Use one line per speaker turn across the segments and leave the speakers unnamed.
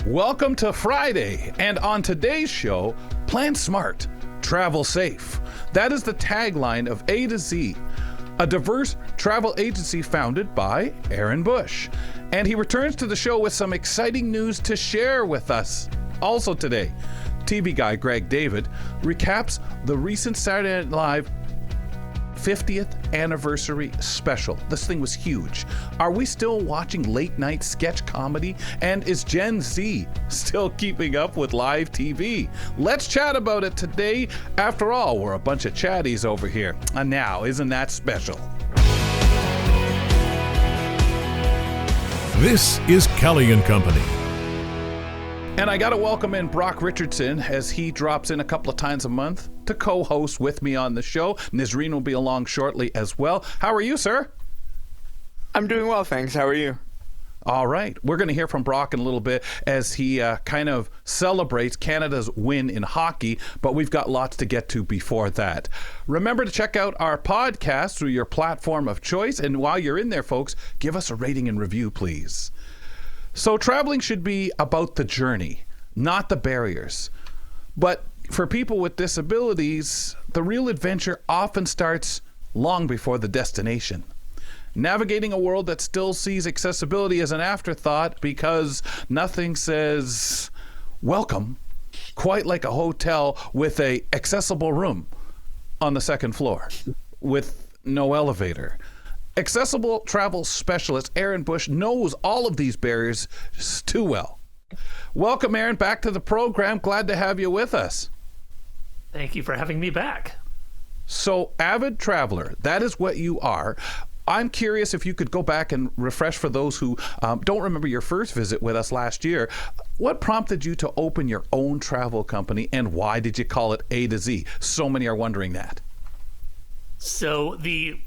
Welcome to Friday, and on today's show, plan smart, travel safe. That is the tagline of Atyzi, a diverse travel agency founded by Aaron Busch. And he returns to the show with some exciting news to share with us. Also today, TV guy Greg David recaps the recent Saturday Night Live 50th anniversary special. This thing was huge. Are we still watching late night sketch comedy? And is Gen Z still keeping up with live TV? Let's chat about it today. After all, we're a bunch of chatties over here. And now, isn't that special?
This is Kelly and Company.
And I got to welcome in Brock Richardson as he drops in a couple of times a month to co-host with me on the show. Nizreen will be along shortly as well. How are you, sir?
I'm doing well, thanks. How are you?
All right. We're going to hear from Brock in a little bit as he kind of celebrates Canada's win in hockey, but we've got lots to get to before that. Remember to check out our podcast through your platform of choice. And while you're in there, folks, give us a rating and review, please. So traveling should be about the journey, not the barriers. But for people with disabilities, the real adventure often starts long before the destination. Navigating a world that still sees accessibility as an afterthought because nothing says welcome quite like a hotel with an accessible room on the second floor with no elevator. Accessible travel specialist Aaron Busch knows all of these barriers too well. Welcome, Aaron, back to the program. Glad to have you with us.
Thank you for having me back.
So, avid traveler, that is what you are. I'm curious if you could go back and refresh for those who don't remember your first visit with us last year. What prompted you to open your own travel company, and why did you call it Atyzi? So many are wondering that.
So the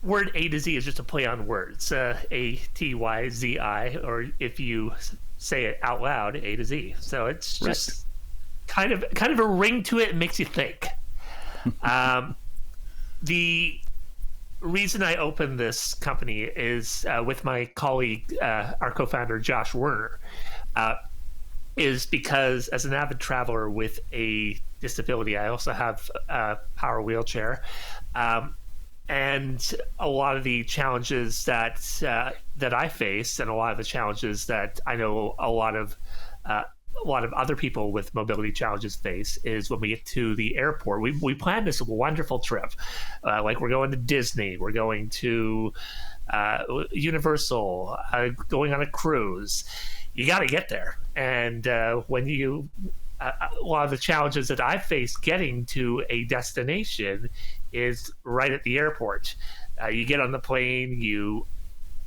word A to Z is just a play on words, A-T-Y-Z-I, or if you say it out loud, A to Z. So it's just kind of a ring to it and makes you think. The reason I opened this company is with my colleague, our co-founder, Josh Werner, is because as an avid traveler with a disability, I also have a power wheelchair. And a lot of the challenges that I face, and a lot of the challenges that I know a lot of other people with mobility challenges face, is when we get to the airport. We plan this wonderful trip, like we're going to Disney, we're going to Universal, going on a cruise. You got to get there, and when you a lot of the challenges that I face getting to a destination is right at the airport. You get on the plane, you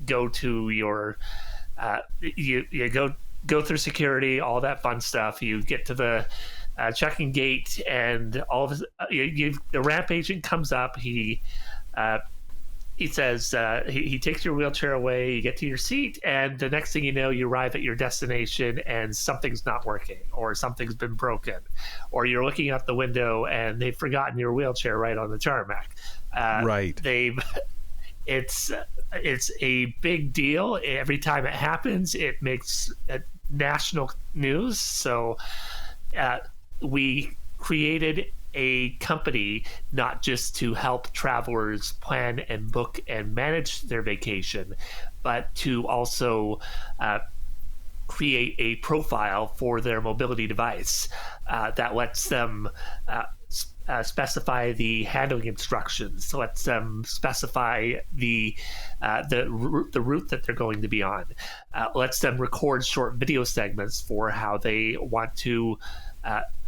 go to your, you go through security, all that fun stuff. You get to the check-in gate, and all of the ramp agent comes up. He says he takes your wheelchair away. You get to your seat, and the next thing you know, you arrive at your destination, and something's not working, or something's been broken, or you're looking out the window and they've forgotten your wheelchair right on the tarmac.
Right.
It's a big deal. Every time it happens, it makes national news. So we created a company not just to help travelers plan and book and manage their vacation, but to also create a profile for their mobility device that lets them specify the handling instructions, lets them specify the route that they're going to be on, lets them record short video segments for how they want to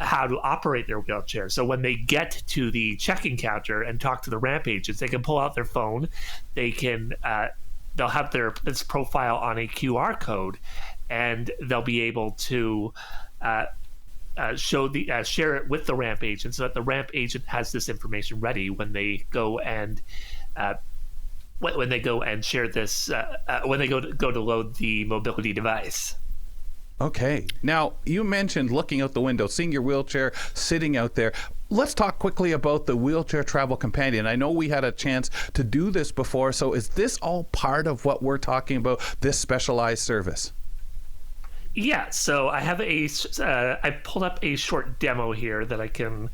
how to operate their wheelchair. So when they get to the check-in counter and talk to the ramp agents, they can pull out their phone. They can they'll have this profile on a QR code, and they'll be able to share it with the ramp agent, so that the ramp agent has this information ready when they go and share this when they go to load the mobility device.
Okay. Now, you mentioned looking out the window, seeing your wheelchair sitting out there. Let's talk quickly about the Wheelchair Travel Companion. I know we had a chance to do this before, so is this all part of what we're talking about, this specialized service?
Yeah, so I have I pulled up a short demo here that I can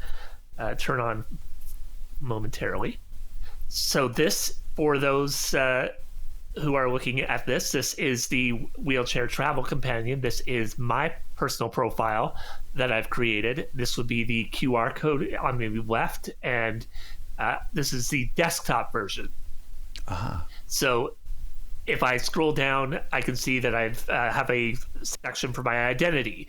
turn on momentarily. So this, for those who are looking at this is the wheelchair travel companion. This is my personal profile that I've created. This would be the QR code on the left, and this is the desktop version. So if I scroll down, I can see that I have a section for my identity,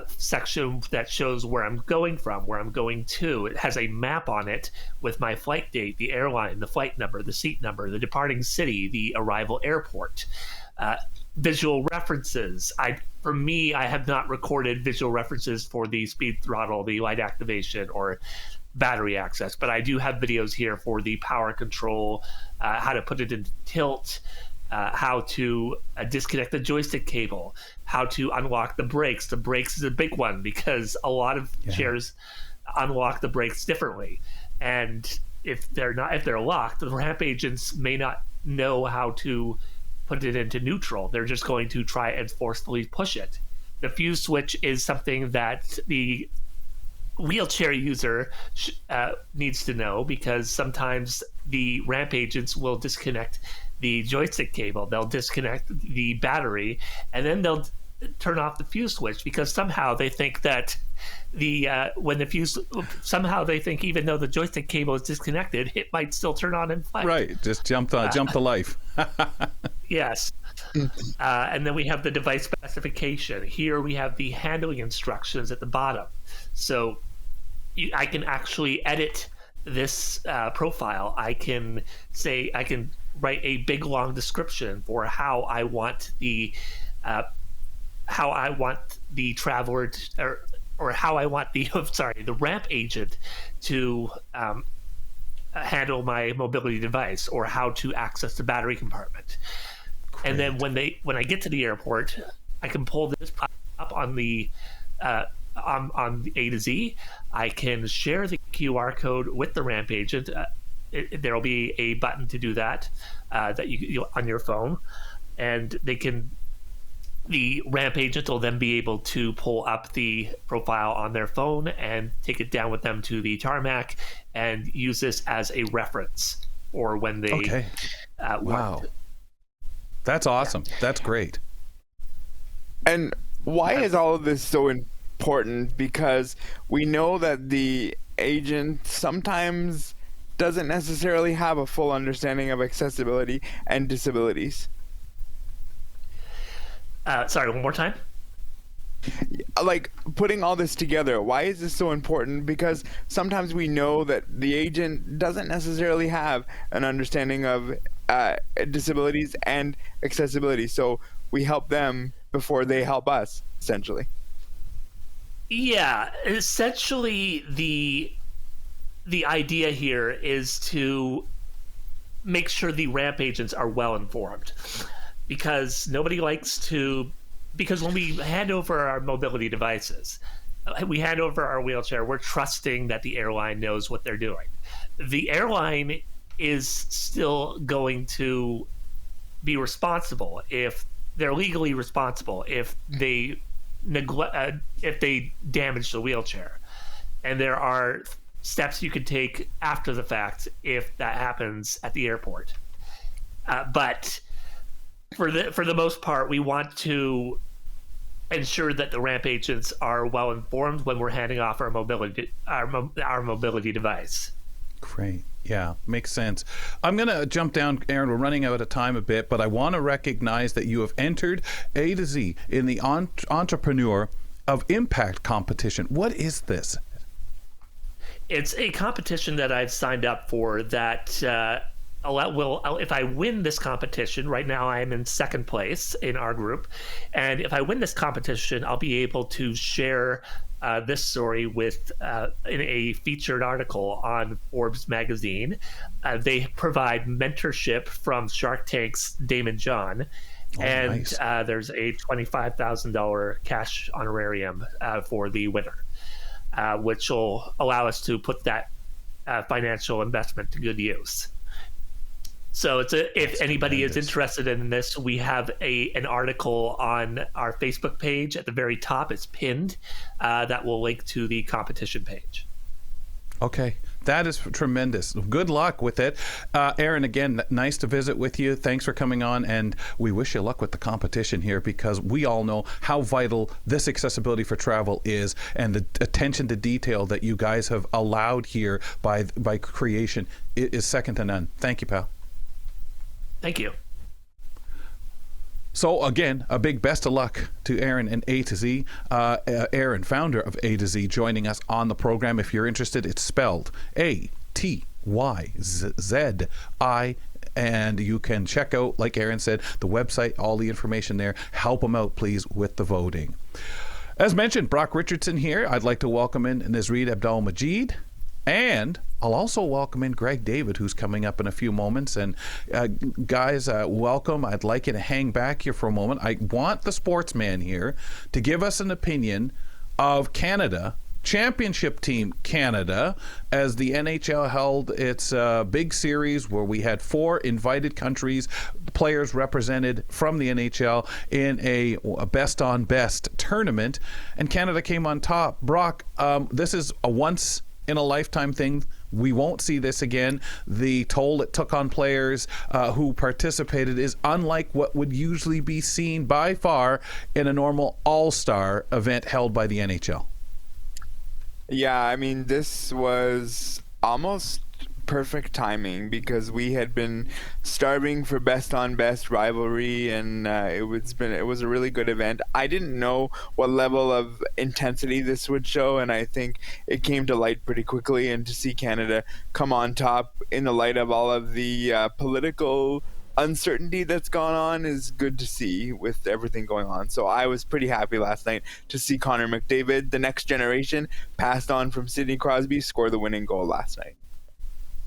section that shows where I'm going from, where I'm going to. It has a map on it with my flight date, the airline, the flight number, the seat number, the departing city, the arrival airport. Visual references. For me, I have not recorded visual references for the speed throttle, the light activation, or battery access, but I do have videos here for the power control, how to put it into tilt, how to disconnect the joystick cable, how to unlock the brakes. The brakes is a big one because a lot of chairs unlock the brakes differently, and if they're locked, the ramp agents may not know how to put it into neutral. They're just going to try and forcefully push it. The fuse switch is something that the wheelchair user needs to know, because sometimes the ramp agents will disconnect the joystick cable, they'll disconnect the battery, and then they'll turn off the fuse switch, because somehow they think that somehow they think even though the joystick cable is disconnected, it might still turn on and flight.
Right, just jump to life.
Yes. And then we have the device specification. Here we have the handling instructions at the bottom. So I can actually edit this profile. I can write a big long description for how I want the traveler or how I want the ramp agent to handle my mobility device, or how to access the battery compartment. Great. And then when I get to the airport, I can pull this up on the on the A to Z. I can share the QR code with the ramp agent. There'll be a button to do that that you on your phone, and the ramp agent will then be able to pull up the profile on their phone and take it down with them to the tarmac and use this as a reference, or when they
wow, that's awesome. That's great.
And why is all of this so important? Because we know that the agent sometimes doesn't necessarily have a full understanding of accessibility and disabilities.
Sorry, one more time?
Like, putting all this together, why is this so important? Because sometimes we know that the agent doesn't necessarily have an understanding of disabilities and accessibility, so we help them before they help us, essentially.
Yeah, essentially the idea here is to make sure the ramp agents are well informed, because because when we hand over our mobility devices, we hand over our wheelchair, we're trusting that the airline knows what they're doing. The airline is still going to be responsible, if they're legally responsible, if they if they damage the wheelchair. And there are steps you can take after the fact if that happens at the airport. But for the most part, we want to ensure that the ramp agents are well informed when we're handing off our mobility device. Great.
Yeah, makes sense. I'm going to jump down, Aaron. We're running out of time a bit, but I want to recognize that you have entered A to Z in the Entrepreneur of Impact competition. What is this?
It's a competition that I've signed up for that if I win this competition, right now I am in second place in our group, and if I win this competition, I'll be able to share this story in a featured article on Forbes magazine. They provide mentorship from Shark Tank's Damon John, and nice. There's a $25,000 cash honorarium for the winner, which will allow us to put that financial investment to good use. So if anybody is interested in this, we have an article on our Facebook page at the very top. It's pinned. That will link to the competition page.
Okay, that is tremendous. Good luck with it. Aaron, again, nice to visit with you. Thanks for coming on, and we wish you luck with the competition here, because we all know how vital this accessibility for travel is, and the attention to detail that you guys have allowed here by creation is second to none. Thank you, pal.
Thank you.
So again, a big best of luck to Aaron and Atyzi. Aaron, founder of Atyzi, joining us on the program. If you're interested, it's spelled Atyzi, and you can check out, like Aaron said, the website, all the information there. Help them out, please, with the voting. As mentioned, Brock Richardson here. I'd like to welcome in Nazreed Abdel-Majid, and I'll also welcome in Greg David, who's coming up in a few moments. And guys, welcome. I'd like you to hang back here for a moment. I want the sportsman here to give us an opinion of Canada, championship team Canada, as the NHL held its big series where we had 4 invited countries, players represented from the NHL in a best-on-best tournament, and Canada came on top. Brock, this is a once in a lifetime thing. We won't see this again. The toll it took on players who participated is unlike what would usually be seen by far in a normal all-star event held by the NHL.
Yeah, I mean, this was almost perfect timing, because we had been starving for best on best rivalry, and it was a really good event. I didn't know what level of intensity this would show, and I think it came to light pretty quickly. And to see Canada come on top in the light of all of the political uncertainty that's gone on is good to see with everything going on. So I was pretty happy last night to see Connor McDavid, the next generation, passed on from Sidney Crosby, score the winning goal last night.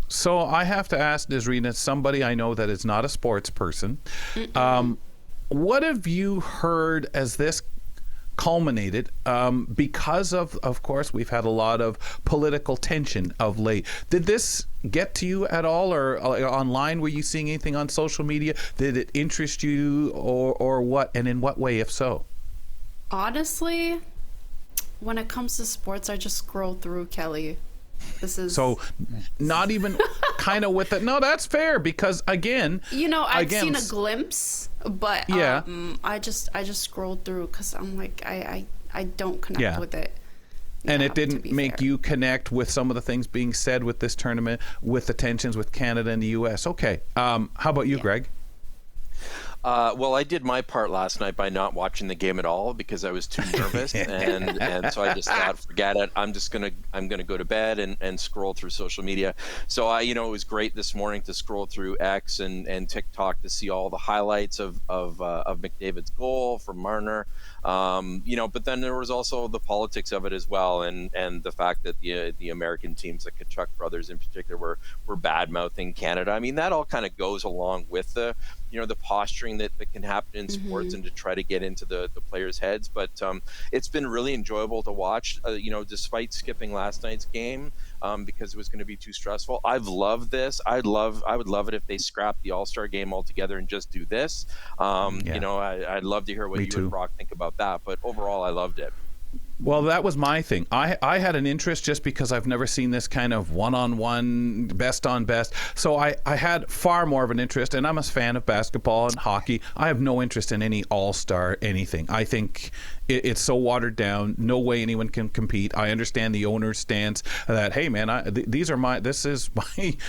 So I have to ask Nazreed, somebody I know that is not a sports person, what have you heard as this culminated, because of course, we've had a lot of political tension of late. Did this get to you at all, or online? Were you seeing anything on social media? Did it interest you, or what? And in what way, if so?
Honestly, when it comes to sports, I just scroll through, Kelly. This is
so not even kind of with it. No, that's fair, because again,
I've seen a glimpse, but
yeah,
I just scrolled through because I'm like, I don't connect with it.
And it didn't make you connect with some of the things being said with this tournament, with the tensions with Canada and the U.S. Okay, how about you, Greg?
Well, I did my part last night by not watching the game at all because I was too nervous, and so I just thought, forget it. I'm gonna go to bed and scroll through social media. So it was great this morning to scroll through X and TikTok to see all the highlights of McDavid's goal from Marner. But then there was also the politics of it as well, and the fact that the American teams, the Kachuk brothers in particular, were bad mouthing Canada. I mean, that all kind of goes along with the posturing that can happen in sports, and to try to get into the players' heads. But it's been really enjoyable to watch, despite skipping last night's game because it was going to be too stressful. I've loved this. I would love it if they scrap the All-Star game altogether and just do this. I'd love to hear what you and Brock think about that. But overall, I loved it.
Well, that was my thing. I had an interest just because I've never seen this kind of one-on-one, best-on-best. So I had far more of an interest, and I'm a fan of basketball and hockey. I have no interest in any all-star anything. I think it's so watered down. No way anyone can compete. I understand the owner's stance that, hey, man, this is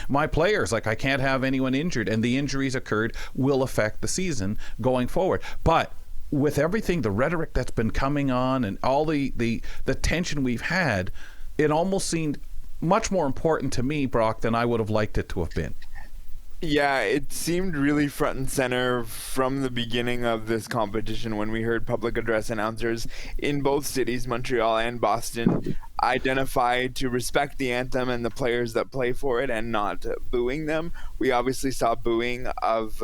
my players. Like, I can't have anyone injured, and the injuries occurred will affect the season going forward. But with everything, the rhetoric that's been coming on and all the tension we've had, it almost seemed much more important to me, Brock, than I would have liked it to have been.
Yeah, it seemed really front and center from the beginning of this competition when we heard public address announcers in both cities, Montreal and Boston, identify to respect the anthem and the players that play for it and not booing them. We obviously saw booing of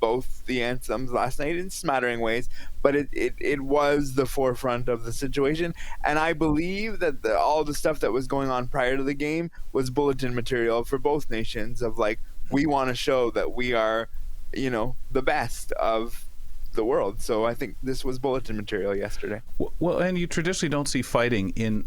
both the anthems last night in smattering ways, but it was the forefront of the situation. And I believe that all the stuff that was going on prior to the game was bulletin material for both nations of like, we want to show that we are, the best of the world. So I think this was bulletin material yesterday.
Well, and you traditionally don't see fighting in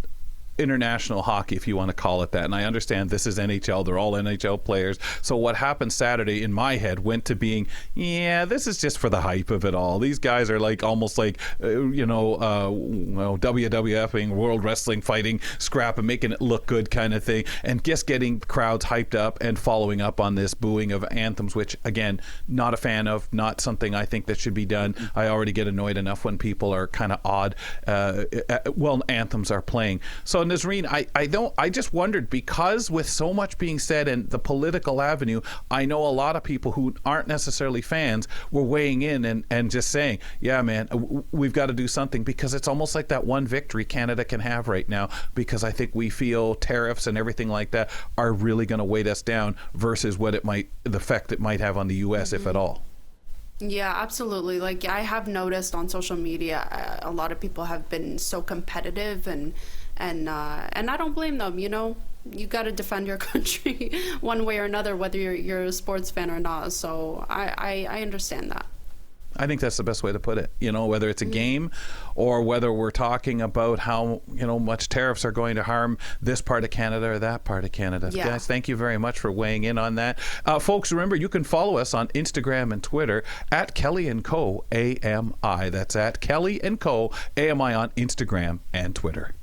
international hockey, if you want to call it that. And I understand this is NHL. They're all NHL players. So what happened Saturday in my head went to being, this is just for the hype of it all. These guys are like almost like, WWFing, World Wrestling fighting scrap and making it look good kind of thing. And just getting crowds hyped up and following up on this booing of anthems, which again, not a fan of, not something I think that should be done. I already get annoyed enough when people are kind of odd, anthems are playing. So Nazreen, I just wondered, because with so much being said in the political avenue, I know a lot of people who aren't necessarily fans were weighing in and just saying, yeah, man, we've got to do something, because it's almost like that one victory Canada can have right now, because I think we feel tariffs and everything like that are really going to weight us down versus the effect it might have on the U.S., if at all.
Yeah, absolutely. Like, I have noticed on social media, a lot of people have been so competitive, and I don't blame them. You got to defend your country one way or another, whether you're a sports fan or not. So I understand that.
I think that's the best way to put it. Whether it's a game or whether we're talking about how, much tariffs are going to harm this part of Canada or that part of Canada.
Yeah.
Guys, thank you very much for weighing in on that. Folks, remember, you can follow us on Instagram and Twitter at Kelly & Co. AMI. That's at Kelly & Co. AMI on Instagram and Twitter.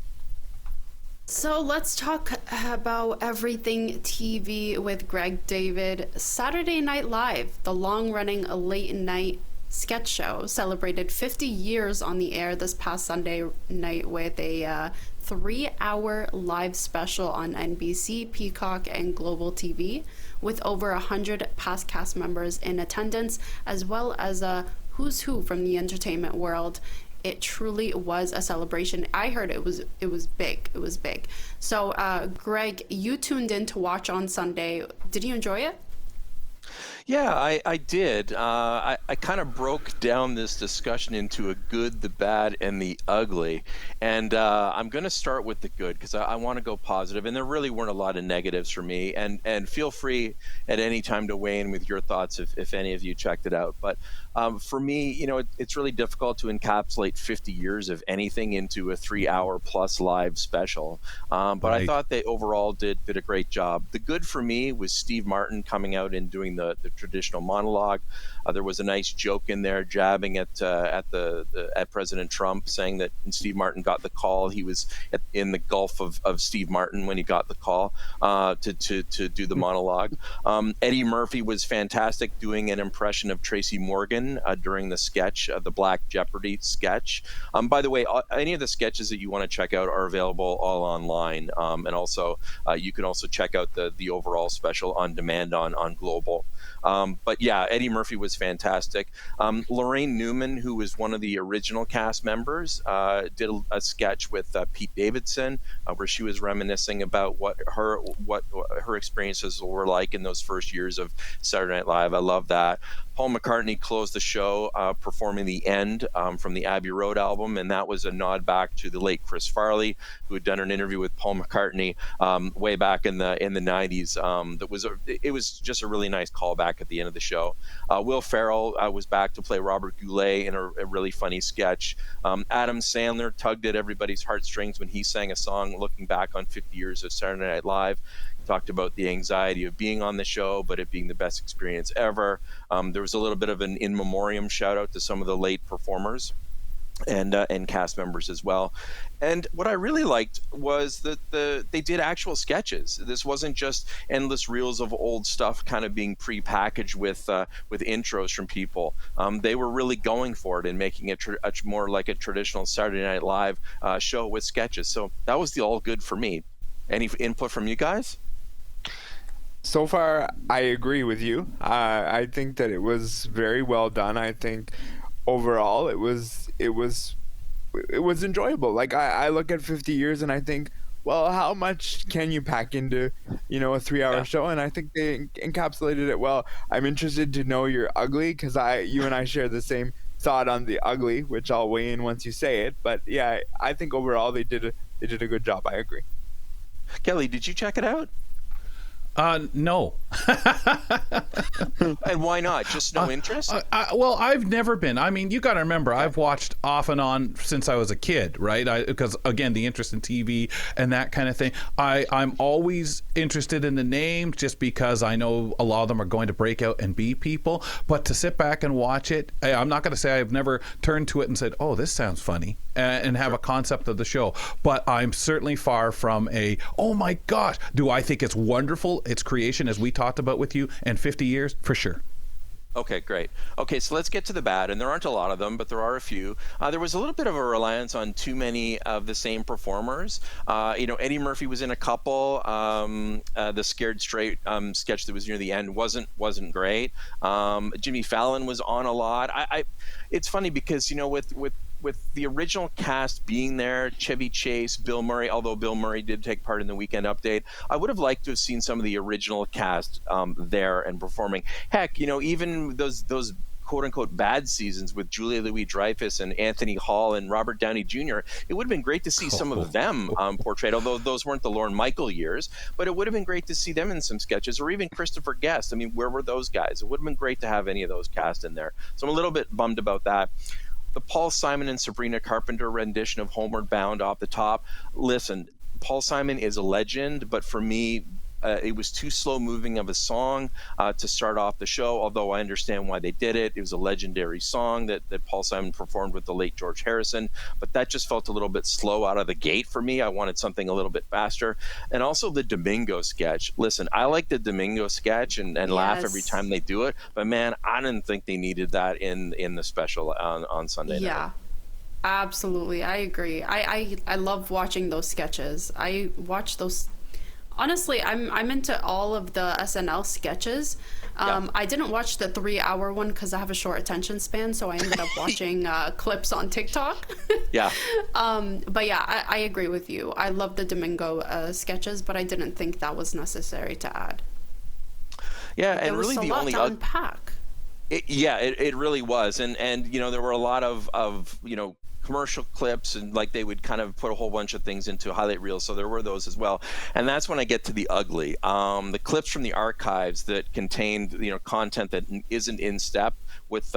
So let's talk about everything TV with Greg David. Saturday Night Live, the long-running late night sketch show, celebrated 50 years on the air this past Sunday night with a 3-hour live special on NBC, Peacock, and Global TV, with over 100 past cast members in attendance, as well as a who's who from the entertainment world. It truly was a celebration. I heard it was big. It was big. So, Greg, you tuned in to watch on Sunday. Did you enjoy it?
Yeah, I did. I kind of broke down this discussion into a good, the bad, and the ugly. And I'm going to start with the good, because I want to go positive. And there really weren't a lot of negatives for me. And feel free at any time to weigh in with your thoughts if any of you checked it out. But for me, it's really difficult to encapsulate 50 years of anything into a 3-hour plus live special. But
Right.
I thought they overall did a great job. The good for me was Steve Martin coming out and doing the traditional monologue. There was a nice joke in there, jabbing at President Trump, saying that when Steve Martin got the call, he was in the Gulf of Steve Martin when he got the call to do the monologue. Eddie Murphy was fantastic, doing an impression of Tracy Morgan during the sketch, the Black Jeopardy sketch. By the way, any of the sketches that you want to check out are available all online, and also you can also check out the overall special on demand on Global. But yeah, Eddie Murphy was fantastic. Lorraine Newman, who was one of the original cast members, did a sketch with Pete Davidson, where she was reminiscing about what her experiences were like in those first years of Saturday Night Live. I love that. Paul McCartney closed the show performing The End from the Abbey Road album, and that was a nod back to the late Chris Farley, who had done an interview with Paul McCartney way back in the 90s. It was just a really nice callback at the end of the show. Will Ferrell was back to play Robert Goulet in a really funny sketch. Adam Sandler tugged at everybody's heartstrings when he sang a song looking back on 50 years of Saturday Night Live. Talked about the anxiety of being on the show, but it being the best experience ever. There was a little bit of an in memoriam shout out to some of the late performers and cast members as well. And what I really liked was that they did actual sketches. This wasn't just endless reels of old stuff kind of being pre-packaged with intros from people. They were really going for it and making it more like a traditional Saturday Night Live show with sketches. So that was the all good for me. Any input from you guys?
So far, I agree with you. I think that it was very well done. I think overall it was enjoyable. Like I look at 50 years and I think, well, how much can you pack into, a 3-hour show? And I think they encapsulated it well. I'm interested to know your ugly, because you and I share the same thought on the ugly, which I'll weigh in once you say it. But yeah, I think overall they did a good job. I agree.
Kelly, did you check it out?
No.
And why not? Just no interest?
Well, I've never been. I mean, you got to remember, I've watched off and on since I was a kid, right? Because, again, the interest in TV and that kind of thing. I'm always interested in the names just because I know a lot of them are going to break out and be people. But to sit back and watch it, I'm not going to say I've never turned to it and said, oh, this sounds funny, and have a concept of the show. But I'm certainly far from oh my gosh, do I think it's wonderful, its creation, as we talked about with you, and 50 years? For sure.
Okay, great. Okay, so let's get to the bad, and there aren't a lot of them, but there are a few. There was a little bit of a reliance on too many of the same performers. Eddie Murphy was in a couple. The Scared Straight sketch that was near the end wasn't great. Jimmy Fallon was on a lot. It's funny because with the original cast being there, Chevy Chase, Bill Murray, although Bill Murray did take part in the Weekend Update, I would have liked to have seen some of the original cast there and performing. Heck, even those quote-unquote bad seasons with Julia Louis-Dreyfus and Anthony Hall and Robert Downey Jr., it would have been great to see some of them portrayed, although those weren't the Lorne Michael years, but it would have been great to see them in some sketches, or even Christopher Guest. I mean, where were those guys? It would have been great to have any of those cast in there. So I'm a little bit bummed about that. The Paul Simon and Sabrina Carpenter rendition of Homeward Bound off the top. Listen, Paul Simon is a legend, but for me, it was too slow moving of a song to start off the show, although I understand why they did it. It was a legendary song that Paul Simon performed with the late George Harrison, but that just felt a little bit slow out of the gate for me. I wanted something a little bit faster. And also the Domingo sketch. Listen, I like the Domingo sketch and laugh every time they do it, but man, I didn't think they needed that in the special on Sunday night.
Yeah. Absolutely, I agree. I love watching those sketches. I watch those. Honestly, I'm into all of the SNL sketches. I didn't watch the 3-hour one because I have a short attention span, so I ended up watching clips on TikTok.
Yeah.
But yeah, I agree with you. I love the Domingo sketches, but I didn't think that was necessary to add.
Yeah,
There
and
was
really
a
the
lot
only
to unpack.
It really was, and there were a lot of commercial clips, and like they would kind of put a whole bunch of things into highlight reels, so there were those as well. And that's when I get to the ugly. The clips from the archives that contained content that isn't in step with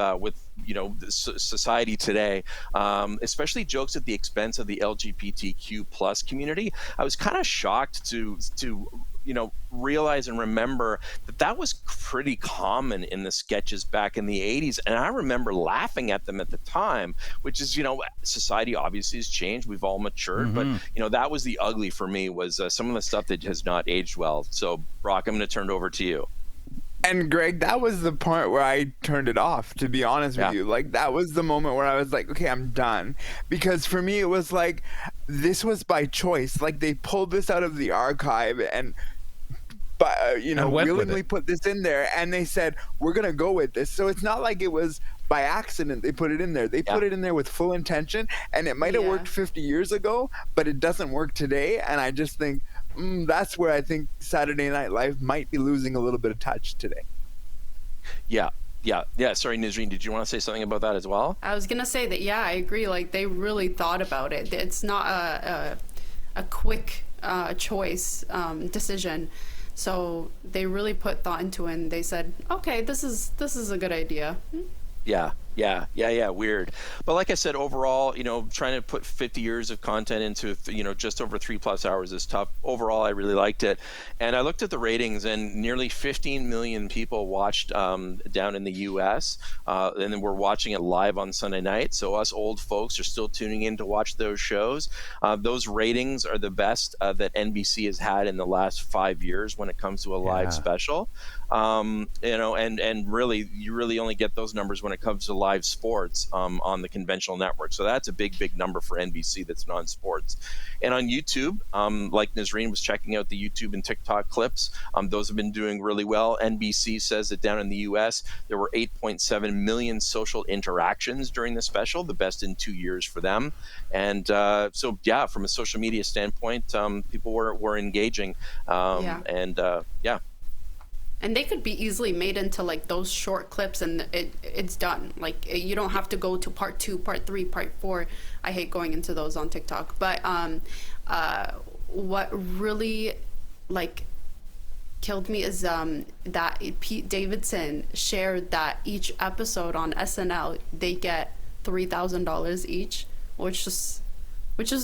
society today, especially jokes at the expense of the LGBTQ plus community. I was kind of shocked to realize and remember that was pretty common in the sketches back in the 80s. And I remember laughing at them at the time, which is, society obviously has changed. We've all matured. But, that was the ugly for me, was some of the stuff that has not aged well. So, Brock, I'm going to turn it over to you.
And Greg, that was the part where I turned it off, to be honest with you. Like, that was the moment where I was like, okay, I'm done. Because for me, it was like, this was by choice. Like, they pulled this out of the archive and willingly put this in there, and they said, we're going to go with this. So it's not like it was by accident they put it in there. They put it in there with full intention, and it might have worked 50 years ago, but it doesn't work today. And I just think that's where I think Saturday Night Live might be losing a little bit of touch today. Yeah.
Sorry, Nisreen, did you want to say something about that as well?
I was going to say that, I agree. Like, they really thought about it. It's not a quick choice decision. So they really put thought into it, and they said, okay, this is a good idea.
Yeah. Weird. But like I said, overall, trying to put 50 years of content into, just over 3+ hours is tough. Overall, I really liked it. And I looked at the ratings, and nearly 15 million people watched down in the U.S. And then we're watching it live on Sunday night. So us old folks are still tuning in to watch those shows. Those ratings are the best that NBC has had in the last 5 years when it comes to a live special. And really, you really only get those numbers when it comes to live sports on the conventional network. So that's a big number for NBC that's non-sports. And on YouTube, like Nisreen was checking out the YouTube and TikTok clips, those have been doing really well. NBC says that down in the US, there were 8.7 million social interactions during the special, the best in 2 years for them. And from a social media standpoint, people were engaging.
And they could be easily made into like those short clips, and it's done. Like, you don't have to go to part 2, part 3, part 4. I hate going into those on TikTok. But what really killed me is that Pete Davidson shared that each episode on SNL they get $3,000 each, which is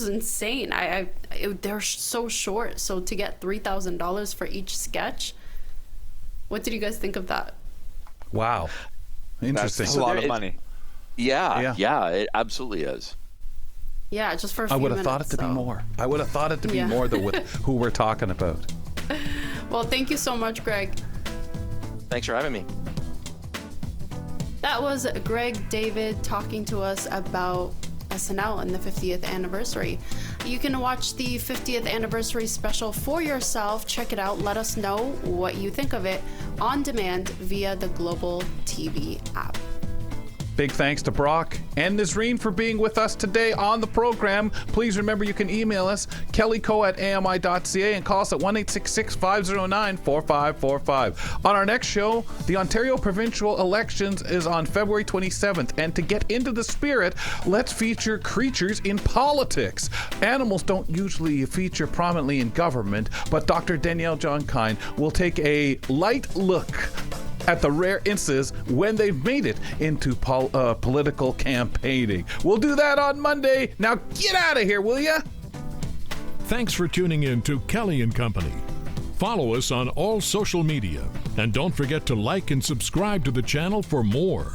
insane. They're so short, so to get $3,000 for each sketch. What did you guys think of that?
Wow, interesting.
That's a lot of money.
Yeah, it absolutely is.
Yeah, just for a few
I would have
minutes,
thought it to be more. I would have thought it to be
Yeah.
more than with who we're talking about.
Well, thank you so much, Greg.
Thanks for having me.
That was Greg David talking to us about SNL and the 50th anniversary. You can watch the 50th anniversary special for yourself. Check it out. Let us know what you think of it on demand via the Global TV app.
Big thanks to Brock and Nazreen for being with us today on the program. Please remember you can email us, kellyco@ami.ca, and call us at 1-866-509-4545. On our next show, the Ontario provincial elections is on February 27th. And to get into the spirit, let's feature creatures in politics. Animals don't usually feature prominently in government, but Dr. Danielle Johnkind will take a light look at the rare instances when they've made it into political campaigning. We'll do that on Monday. Now get out of here, will ya?
Thanks for tuning in to Kelly and Company. Follow us on all social media, and don't forget to like and subscribe to the channel for more.